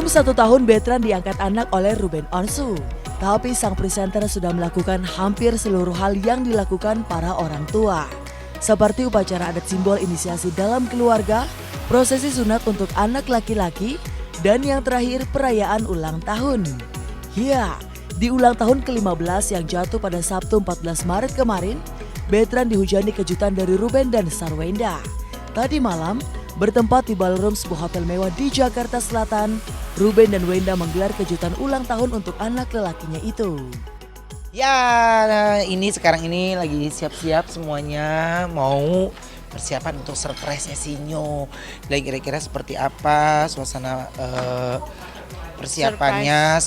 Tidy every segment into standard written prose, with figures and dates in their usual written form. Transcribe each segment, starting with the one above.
Belum 1 tahun Betran diangkat anak oleh Ruben Onsu. Tapi sang presenter sudah melakukan hampir seluruh hal yang dilakukan para orang tua. Seperti upacara adat simbol inisiasi dalam keluarga, prosesi sunat untuk anak laki-laki, dan yang terakhir perayaan ulang tahun. Ya, di ulang tahun ke-15 yang jatuh pada Sabtu 14 Maret kemarin, Betran dihujani kejutan dari Ruben dan Sarwenda. Tadi malam, bertempat di ballroom sebuah hotel mewah di Jakarta Selatan, Ruben dan Wenda menggelar kejutan ulang tahun untuk anak lelakinya itu. Ya, ini sekarang ini lagi siap-siap semuanya mau persiapan untuk surprise Sinyo. Dan kira-kira seperti apa suasana persiapannya,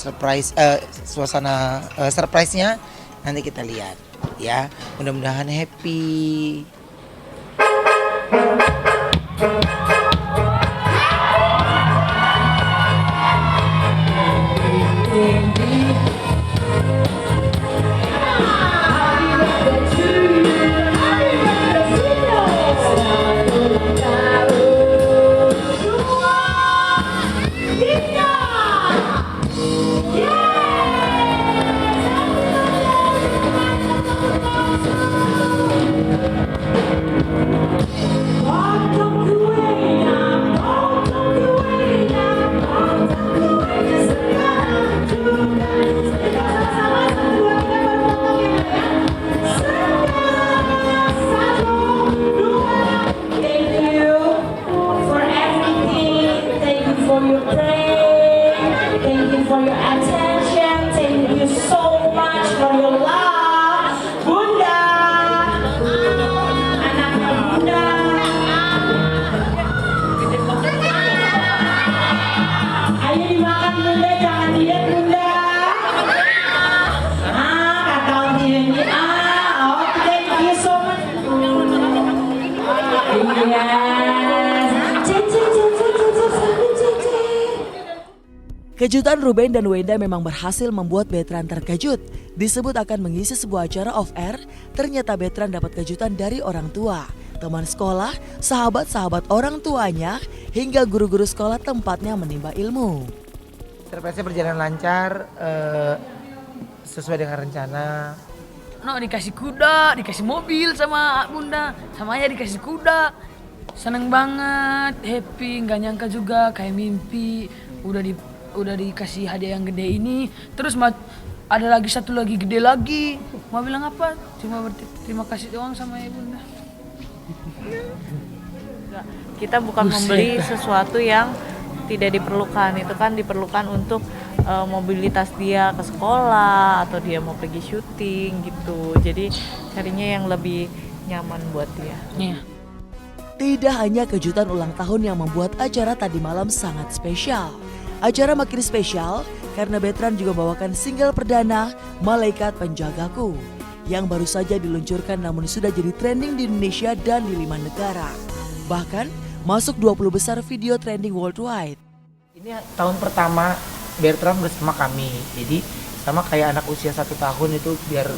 suasana surprise-nya nanti kita lihat ya. Mudah-mudahan happy. Kejutan Ruben dan Wenda memang berhasil membuat Betran terkejut. Disebut akan mengisi sebuah acara off-air, ternyata Betran dapat kejutan dari orang tua, teman sekolah, sahabat-sahabat orang tuanya, hingga guru-guru sekolah tempatnya menimba ilmu. Surprise-nya berjalan lancar, sesuai dengan rencana. No, dikasih kuda, dikasih mobil sama bunda, sama ayah dikasih kuda. Seneng banget, happy, nggak nyangka juga kayak mimpi. Udah dikasih hadiah yang gede ini, terus ada lagi satu lagi gede lagi. Mau bilang apa? Cuma berterima kasih doang sama ibunda. Kita bukan membeli sesuatu yang tidak diperlukan, itu kan diperlukan untuk mobilitas dia ke sekolah atau dia mau pergi syuting gitu. Jadi carinya yang lebih nyaman buat dia. Iya. Tidak hanya kejutan ulang tahun yang membuat acara tadi malam sangat spesial. Acara makin spesial karena Betran juga membawakan single perdana Malaikat Penjagaku yang baru saja diluncurkan namun sudah jadi trending di Indonesia dan di 5 negara. Bahkan masuk 20 besar video trending worldwide. Ini tahun pertama Betran bersama kami, jadi sama kayak anak usia 1 tahun itu biar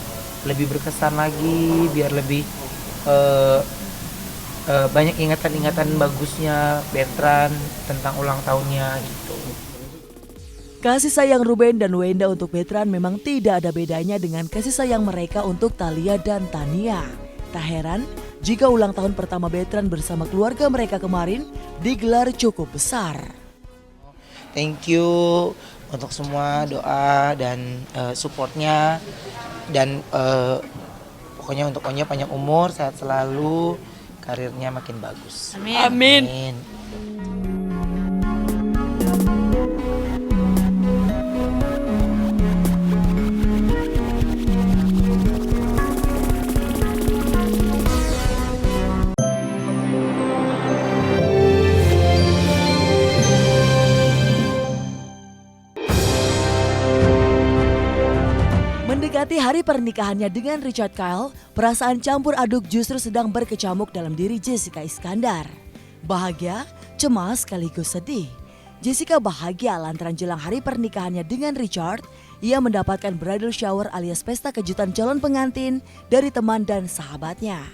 lebih berkesan lagi, biar lebih banyak ingatan-ingatan bagusnya Betran tentang ulang tahunnya gitu. Kasih sayang Ruben dan Wenda untuk Betran memang tidak ada bedanya dengan kasih sayang mereka untuk Thalia dan Tania. Tak heran jika ulang tahun pertama Betran bersama keluarga mereka kemarin digelar cukup besar. Thank you untuk semua doa dan supportnya, dan pokoknya untuk Onya panjang umur, sehat selalu, karirnya makin bagus. Amin. Amin. Amin. Mendekati hari pernikahannya dengan Richard Kyle, perasaan campur aduk justru sedang berkecamuk dalam diri Jessica Iskandar. Bahagia, cemas sekaligus sedih. Jessica bahagia lantaran jelang hari pernikahannya dengan Richard, ia mendapatkan bridal shower alias pesta kejutan calon pengantin dari teman dan sahabatnya.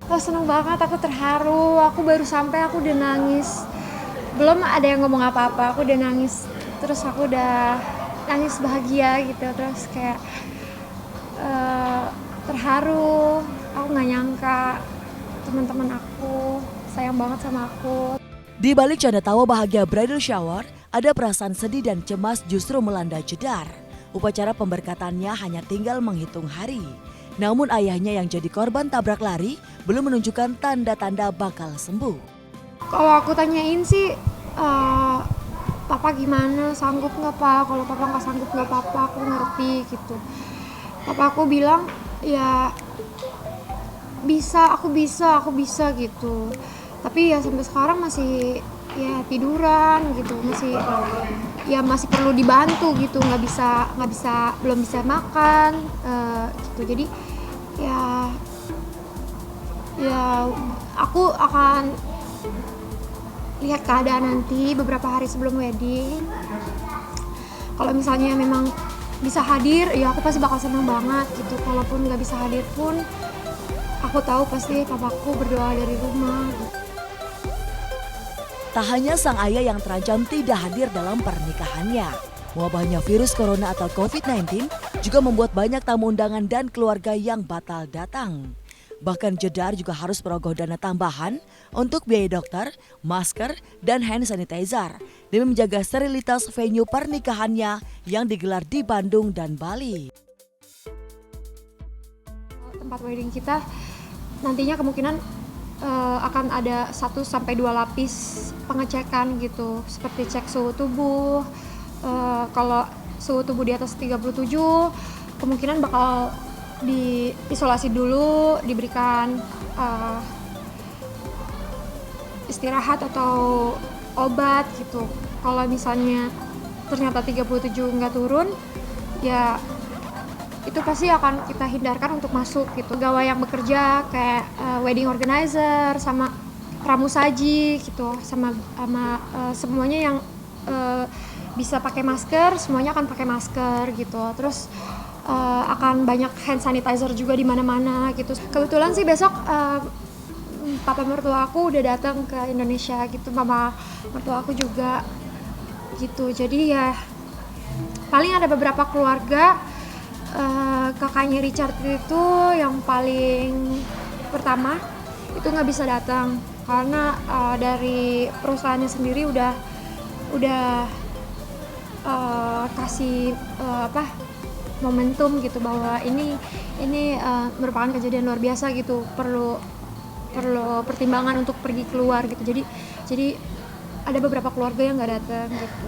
Oh, seneng banget, aku terharu, aku baru sampai aku udah nangis. Belum ada yang ngomong apa-apa, aku udah nangis. terus aku udah nangis bahagia gitu, terus kayak terharu. Aku nggak nyangka teman-teman aku sayang banget sama aku. Di balik canda tawa bahagia bridal shower, ada perasaan sedih dan cemas justru melanda Jedar. Upacara pemberkatannya hanya tinggal menghitung hari. Namun ayahnya yang jadi korban tabrak lari belum menunjukkan tanda-tanda bakal sembuh. Kalau aku tanyain sih, papa gimana, sanggup nggak pak? Kalau papa nggak sanggup nggak apa-apa, aku ngerti gitu. Papa aku bilang ya aku bisa gitu. Tapi ya sampai sekarang masih ya tiduran gitu, masih perlu dibantu gitu, belum bisa makan gitu. Jadi ya aku akan lihat keadaan nanti beberapa hari sebelum wedding. Kalau misalnya memang bisa hadir, ya aku pasti bakal senang banget gitu. Kalaupun nggak bisa hadir pun, aku tahu pasti papaku berdoa dari rumah. Tak hanya sang ayah yang terancam tidak hadir dalam pernikahannya. Wabahnya virus corona atau COVID-19 juga membuat banyak tamu undangan dan keluarga yang batal datang. Bahkan Jedar juga harus merogoh dana tambahan untuk biaya dokter, masker, dan hand sanitizer demi menjaga sterilitas venue pernikahannya yang digelar di Bandung dan Bali. Tempat wedding kita nantinya kemungkinan akan ada 1-2 lapis pengecekan gitu, seperti cek suhu tubuh. Kalau suhu tubuh di atas 37 kemungkinan bakal diisolasi dulu, diberikan istirahat atau obat gitu. Kalau misalnya ternyata 37 nggak turun, ya itu pasti akan kita hindarkan untuk masuk gitu. Pegawai yang bekerja kayak wedding organizer sama pramusaji gitu, sama semuanya yang bisa pakai masker, semuanya akan pakai masker gitu. Terus akan banyak hand sanitizer juga di mana-mana gitu. Kebetulan sih besok papa mertua aku udah datang ke Indonesia gitu, mama mertua aku juga gitu. Jadi ya paling ada beberapa keluarga. Kakaknya Richard itu yang paling pertama itu nggak bisa datang karena dari perusahaannya sendiri udah kasih momentum gitu bahwa ini merupakan kejadian luar biasa gitu, perlu pertimbangan untuk pergi keluar gitu. Jadi ada beberapa keluarga yang nggak datang gitu.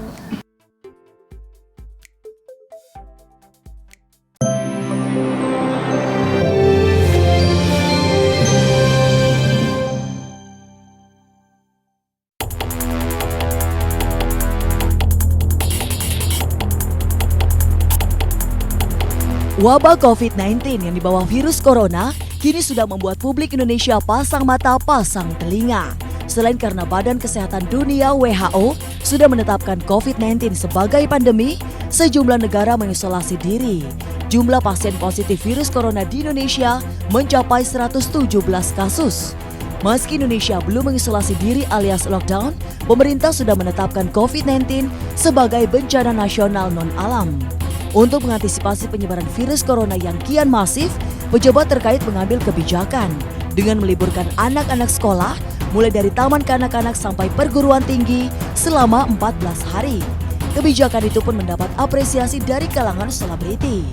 Wabah COVID-19 yang dibawa virus corona kini sudah membuat publik Indonesia pasang mata pasang telinga. Selain karena Badan Kesehatan Dunia WHO sudah menetapkan COVID-19 sebagai pandemi, sejumlah negara mengisolasi diri. Jumlah pasien positif virus corona di Indonesia mencapai 117 kasus. Meski Indonesia belum mengisolasi diri alias lockdown, pemerintah sudah menetapkan COVID-19 sebagai bencana nasional non-alam. Untuk mengantisipasi penyebaran virus corona yang kian masif, pejabat terkait mengambil kebijakan dengan meliburkan anak-anak sekolah mulai dari taman kanak-kanak sampai perguruan tinggi selama 14 hari. Kebijakan itu pun mendapat apresiasi dari kalangan selebriti.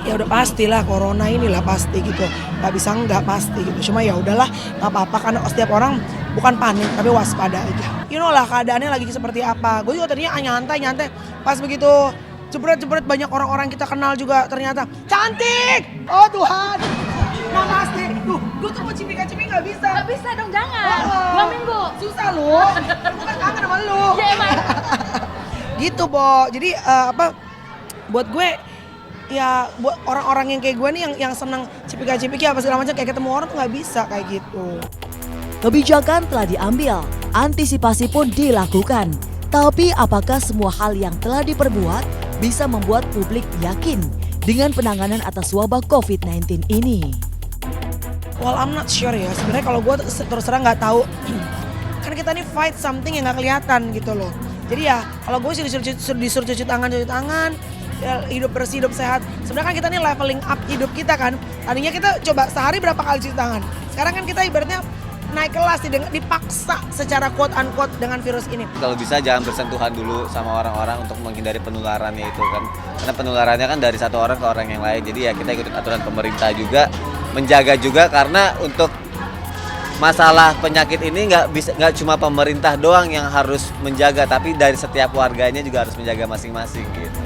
Ya udah pastilah corona inilah pasti gitu, nggak bisa nggak pasti gitu. Cuma ya udahlah nggak apa-apa karena setiap orang bukan panik tapi waspada aja. You know lah keadaannya lagi seperti apa. Gue juga tadinya nyantai pas begitu jebret banyak orang-orang kita kenal juga ternyata cantik. Oh Tuhan, makasih. Tuh, gue tuh mau cipika-cipik nggak bisa. Nggak bisa dong, jangan. 2 minggu. Susah loh. Gue kan kangen sama lu. Ya emang. Gitu Bo. Jadi buat gue ya buat orang-orang yang kayak gue nih yang seneng cipika-cipiki apa segala macam kayak ketemu orang tuh nggak bisa kayak gitu. Kebijakan telah diambil, antisipasi pun dilakukan. Tapi apakah semua hal yang telah diperbuat bisa membuat publik yakin dengan penanganan atas wabah COVID-19 ini? Well, I'm not sure ya. Sebenarnya kalau gue terus terang nggak tahu. Kan kita nih fight something yang nggak kelihatan gitu loh. Jadi ya kalau gue sih disuruh cuci tangan, ya, hidup bersih, hidup sehat. Sebenarnya kan kita nih leveling up hidup kita kan. Tadinya kita coba sehari berapa kali cuci tangan. Sekarang kan kita ibaratnya naik kelas, dipaksa secara quote unquote dengan virus ini. Kalau bisa jangan bersentuhan dulu sama orang-orang untuk menghindari penularannya itu kan. Karena penularannya kan dari satu orang ke orang yang lain. Jadi ya kita ikut aturan pemerintah juga, menjaga juga karena untuk masalah penyakit ini nggak cuma pemerintah doang yang harus menjaga, tapi dari setiap warganya juga harus menjaga masing-masing gitu.